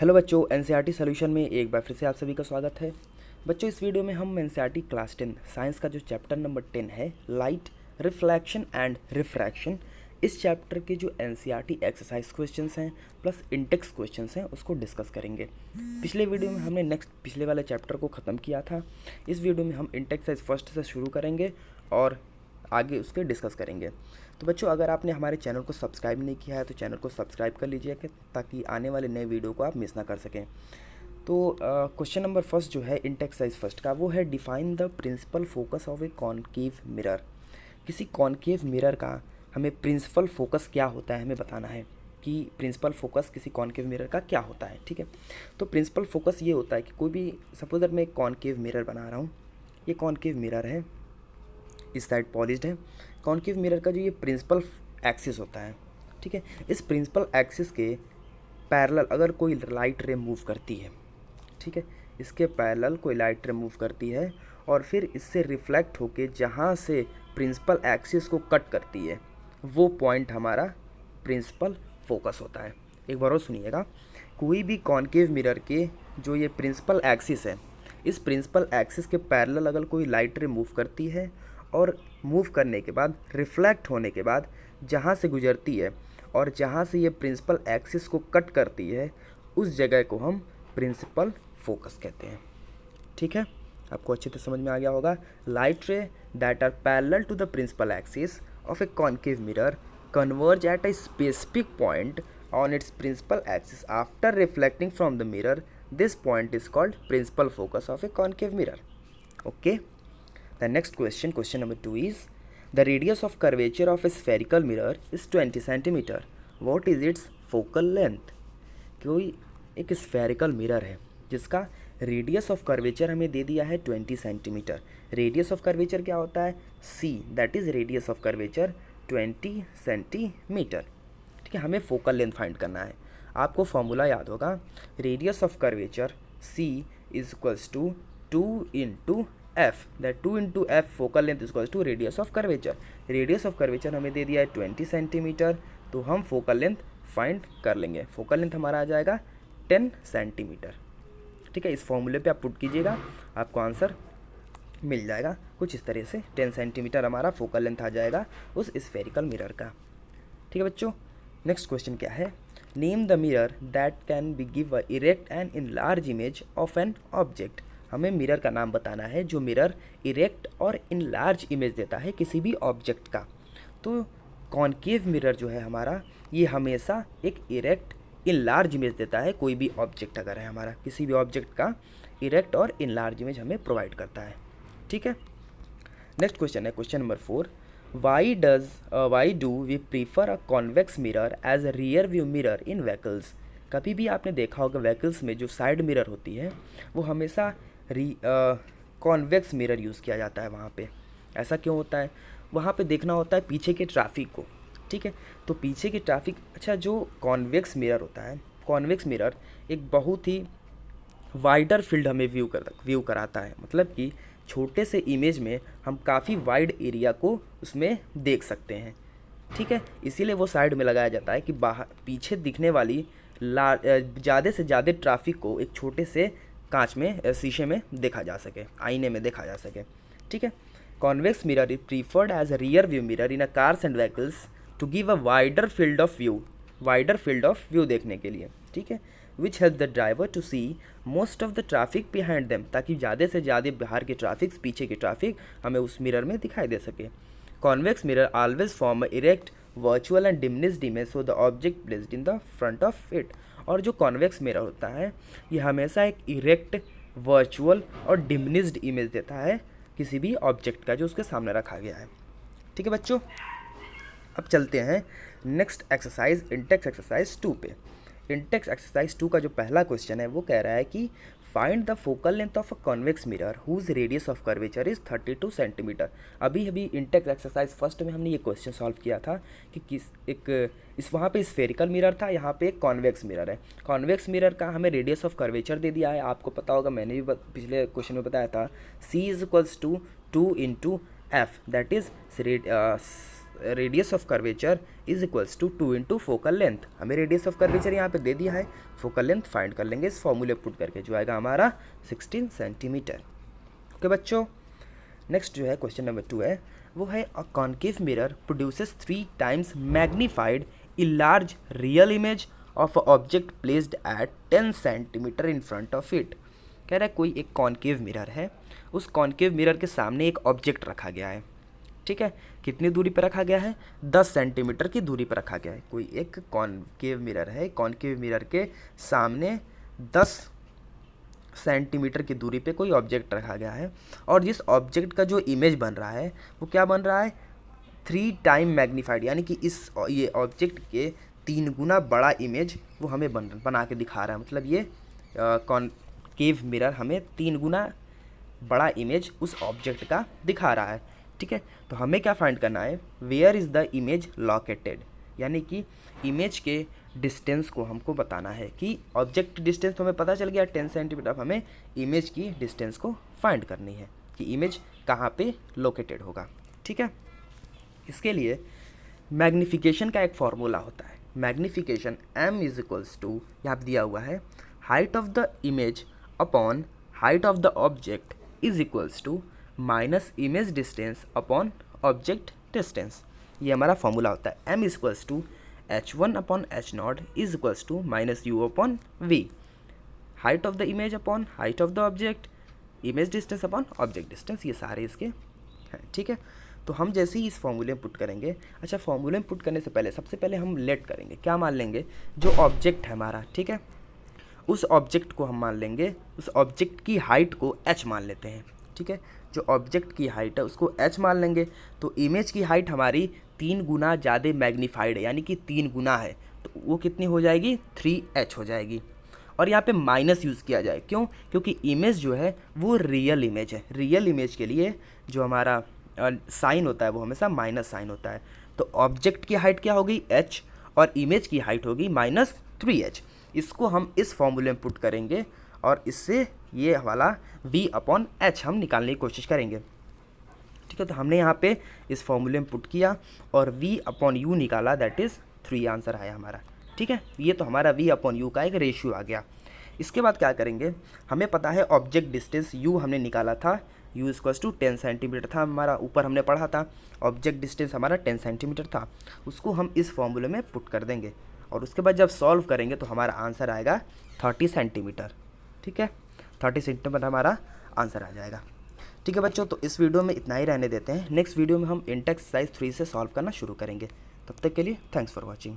Hello बच्चों, NCERT solution में एक बार फिर से आप सभी का स्वागत है। बच्चों, इस वीडियो में हम एनसीईआरटी क्लास 10 साइंस का जो चैप्टर नंबर 10 है, लाइट, रिफ्लेक्शन एंड रिफ्रैक्शन, इस चैप्टर के जो एनसीईआरटी एक्सरसाइज क्वेश्चंस हैं प्लस इंटेक्स क्वेश्चंस हैं उसको डिस्कस करेंगे। पिछले वीडियो में हमने पिछले वाले चैप्टर को ख़त्म किया था। इस वीडियो में हम इंटेक्स फर्स्ट से शुरू करेंगे और आगे उसके डिस्कस करेंगे। तो बच्चों, अगर आपने हमारे चैनल को सब्सक्राइब नहीं किया है तो चैनल को सब्सक्राइब कर लीजिए ताकि आने वाले नए वीडियो को आप मिस ना कर सकें। तो क्वेश्चन नंबर फर्स्ट जो है इंटेक्साइज फर्स्ट का, वो है define the principal focus of a concave mirror. किसी कॉनकेव मिरर का हमें प्रिंसिपल फोकस क्या होता है हमें बताना है कि प्रिंसिपल फोकस किसी कॉनकेव मिरर का क्या होता है। ठीक है, तो प्रिंसिपल फोकस ये होता है कि कोई भी सपोज मैं एक कॉनकेव मिरर बना रहा हूँ, ये कॉनकेव मिरर है, इस साइड पॉलिश्ड है। कॉनकेव मिरर का जो ये प्रिंसिपल एक्सिस होता है, ठीक है, इस प्रिंसिपल एक्सिस के पैरेलल अगर कोई लाइट रे मूव करती है, ठीक है, इसके पैरेलल कोई लाइट रे मूव करती है और फिर इससे रिफ्लेक्ट होके जहाँ से प्रिंसिपल एक्सिस को कट करती है, वो पॉइंट हमारा प्रिंसिपल फोकस होता है। एक बार और सुनिएगा, कोई भी कॉनकेव मिरर के जो ये प्रिंसिपल एक्सिस है, इस प्रिंसिपल एक्सिस के पैरेलल अगर कोई लाइट रे मूव करती है और मूव करने के बाद रिफ्लेक्ट होने के बाद जहाँ से गुजरती है और जहाँ से ये प्रिंसिपल एक्सिस को कट करती है, उस जगह को हम प्रिंसिपल फोकस कहते हैं। ठीक है, आपको अच्छे से समझ में आ गया होगा। Light ray that are parallel to the principal axis of a concave mirror converge at a specific point on its principal axis after reflecting from the mirror. This point is called principal focus of a concave mirror. Okay, the next question, question number 2 is the radius of curvature of a spherical mirror is 20 centimeter. What is its focal length? कोई एक spherical mirror है जिसका radius of curvature हमें दे दिया है 20 centimetre. Radius of curvature क्या होता है? C, that is radius of curvature 20 centimetre. ठीक है, हमें फोकल लेंथ फाइंड करना है। आपको फॉर्मूला याद होगा, radius of curvature C is equals to 2 into F, that 2 into F focal length is equals to radius of curvature. Radius of curvature हमें दे दिया है 20 सेंटीमीटर, तो हम फोकल लेंथ फाइंड कर लेंगे। फोकल लेंथ हमारा आ जाएगा 10 सेंटीमीटर। ठीक है, इस फॉर्मूले पे आप पुट कीजिएगा, आपको आंसर मिल जाएगा कुछ इस तरह से। 10 सेंटीमीटर हमारा फोकल लेंथ आ जाएगा उस स्फेरिकल मिरर का। ठीक है बच्चों, नेक्स्ट क्वेश्चन क्या है? Name the mirror that can be give a erect and in large image of an object. हमें मिरर का नाम बताना है जो मिरर इरेक्ट और इन लार्ज इमेज देता है किसी भी ऑब्जेक्ट का। तो कॉनकेव मिरर जो है हमारा, ये हमेशा एक इरेक्ट इन लार्ज इमेज देता है। कोई भी ऑब्जेक्ट अगर है हमारा, किसी भी ऑब्जेक्ट का इरेक्ट और इन लार्ज इमेज हमें प्रोवाइड करता है। ठीक है, नेक्स्ट क्वेश्चन है question number 4। Why do we prefer a convex mirror as a rear view mirror in vehicles. कभी भी आपने देखा होगा व्हीकल्स में जो साइड मिरर होती है वो हमेशा कॉन्वेक्स मिरर यूज़ किया जाता है वहाँ पे। ऐसा क्यों होता है? वहाँ पे देखना होता है पीछे के ट्रैफिक को। ठीक है, तो पीछे की ट्रैफिक, अच्छा, जो कॉन्वेक्स मिरर होता है, कॉन्वेक्स मिरर एक बहुत ही वाइडर फील्ड हमें व्यू कराता है। मतलब कि छोटे से इमेज में हम काफ़ी वाइड एरिया को उसमें देख सकते हैं। ठीक है, इसीलिए वो साइड में लगाया जाता है कि बाहर पीछे दिखने वाली ज़्यादा से ज़्यादा ट्रैफिक को एक छोटे से कांच में, शीशे में देखा जा सके, आईने में देखा जा सके। ठीक है, convex mirror is preferred as a rear view mirror in a cars and vehicles to give a wider field of view देखने के लिए। ठीक है, which help the driver to see most of the traffic behind them, ताकि ज़्यादा से ज़्यादा बाहर के ट्रैफिक, पीछे की ट्रैफिक हमें उस मिरर में दिखाई दे सके। Convex mirror always form erect virtual and diminished image so the object placed in the front of it. और जो कॉन्वेक्स मिरर होता है ये हमेशा एक इरेक्ट, वर्चुअल और डिमनिस्ड इमेज देता है किसी भी ऑब्जेक्ट का जो उसके सामने रखा गया है। ठीक है बच्चों, अब चलते हैं नेक्स्ट एक्सरसाइज, इंटेक्स एक्सरसाइज 2 पे। इंटेक्स एक्सरसाइज 2 का जो पहला क्वेश्चन है वो कह रहा है कि find the focal length of a convex mirror whose radius of curvature is 32 centimetre. अभी इंटेक्स एक्सरसाइज फर्स्ट में हमने ये क्वेश्चन सॉल्व किया था कि वहाँ पे स्फेरिकल मिरर था, यहाँ पे एक कॉन्वेक्स मिरर है। कॉन्वेक्स मिरर का हमें रेडियस ऑफ कर्वेचर दे दिया है। आपको पता होगा, मैंने भी पिछले क्वेश्चन में बताया था, C is equals to 2 into F, that is radius of curvature is equals to 2 into focal length. हमें रेडियस ऑफ कर्वेचर यहाँ पे दे दिया है, फोकल लेंथ फाइंड कर लेंगे इस फॉर्मूले पुट करके, जो आएगा हमारा 16 सेंटीमीटर। ओके बच्चों, नेक्स्ट जो है क्वेश्चन नंबर 2 है, वो है a concave mirror produces 3 times magnified a large real image of a object placed at 10 centimetre in front of it. कह रहा है कोई एक कॉन्केव मिरर है, उस कॉन्केव मिरर के सामने एक ऑब्जेक्ट रखा गया है, ठीक है। कितनी दूरी पर रखा गया है? 10 सेंटीमीटर की दूरी पर रखा गया है। कोई एक कॉन्केव मिरर है, कॉन्केव मिरर के सामने 10 सेंटीमीटर की दूरी पे कोई ऑब्जेक्ट रखा गया है, और जिस ऑब्जेक्ट का जो इमेज बन रहा है वो क्या बन रहा है? 3 टाइम मैग्नीफाइड, यानी कि ये ऑब्जेक्ट के 3 गुना बड़ा इमेज वो हमें बना के दिखा रहा है। मतलब ये कॉन्केव मिरर हमें 3 गुना बड़ा इमेज उस ऑब्जेक्ट का दिखा रहा है, ठीक है। तो हमें क्या फाइंड करना है? Where is the image located, यानी कि इमेज के डिस्टेंस को हमको बताना है कि ऑब्जेक्ट डिस्टेंस तो हमें पता चल गया 10 सेंटीमीटर। अब हमें इमेज की डिस्टेंस को फाइंड करनी है कि इमेज कहाँ पे लोकेटेड होगा, ठीक है। इसके लिए मैग्नीफिकेशन का एक फॉर्मूला होता है। Magnification m is equals to, यहाँ पे दिया हुआ है, height of the image upon height of the object is equals to minus image distance upon object distance. ये हमारा फॉर्मूला होता है। m is equals to h1 upon h0 is equals to minus u upon v। Height of the image upon height of the object, image distance upon object distance, ये सारे इसके हैं, ठीक है। तो हम जैसे ही इस फॉर्मूले में पुट करेंगे, अच्छा फॉर्मूले में पुट करने से पहले सबसे पहले हम लेट करेंगे, क्या मान लेंगे? जो ऑब्जेक्ट है हमारा, ठीक है, उस ऑब्जेक्ट को हम मान लेंगे, उस ऑब्जेक्ट की हाइट को h मान लेते हैं, ठीक है। जो ऑब्जेक्ट की हाइट है उसको h मान लेंगे, तो इमेज की हाइट हमारी 3 गुना ज़्यादा मैग्नीफाइड है, यानी कि 3 गुना है, तो वो कितनी हो जाएगी? 3h हो जाएगी। और यहाँ पे माइनस यूज़ किया जाए, क्यों? क्योंकि इमेज जो है वो रियल इमेज है। रियल इमेज के लिए जो हमारा साइन होता है वो हमेशा माइनस साइन होता है। तो ऑब्जेक्ट की हाइट क्या होगी? h, और इमेज की हाइट होगी -3h। इसको हम इस फॉर्मूले में पुट करेंगे और इससे ये वाला v अपॉन h हम निकालने की कोशिश करेंगे, ठीक है। तो हमने यहाँ पे इस फॉर्मूले में पुट किया और v अपॉन u निकाला, दैट इज़ 3 आंसर आया हमारा, ठीक है। ये तो हमारा v अपॉन u का एक रेशियो आ गया। इसके बाद क्या करेंगे? हमें पता है ऑब्जेक्ट डिस्टेंस u हमने निकाला था, u इक्वल्स टू 10 सेंटीमीटर था हमारा, ऊपर हमने पढ़ा था। ऑब्जेक्ट डिस्टेंस हमारा 10 सेंटीमीटर था, उसको हम इस फॉर्मूले में पुट कर देंगे और उसके बाद जब सॉल्व करेंगे तो हमारा आंसर आएगा 30 सेंटीमीटर, ठीक है। 30 सेंटीमीटर हमारा आंसर आ जाएगा, ठीक है बच्चों। तो इस वीडियो में इतना ही रहने देते हैं। नेक्स्ट वीडियो में हम इंटेक्स एक्सरसाइज 3 से सॉल्व करना शुरू करेंगे। तब तक के लिए थैंक्स फॉर वॉचिंग।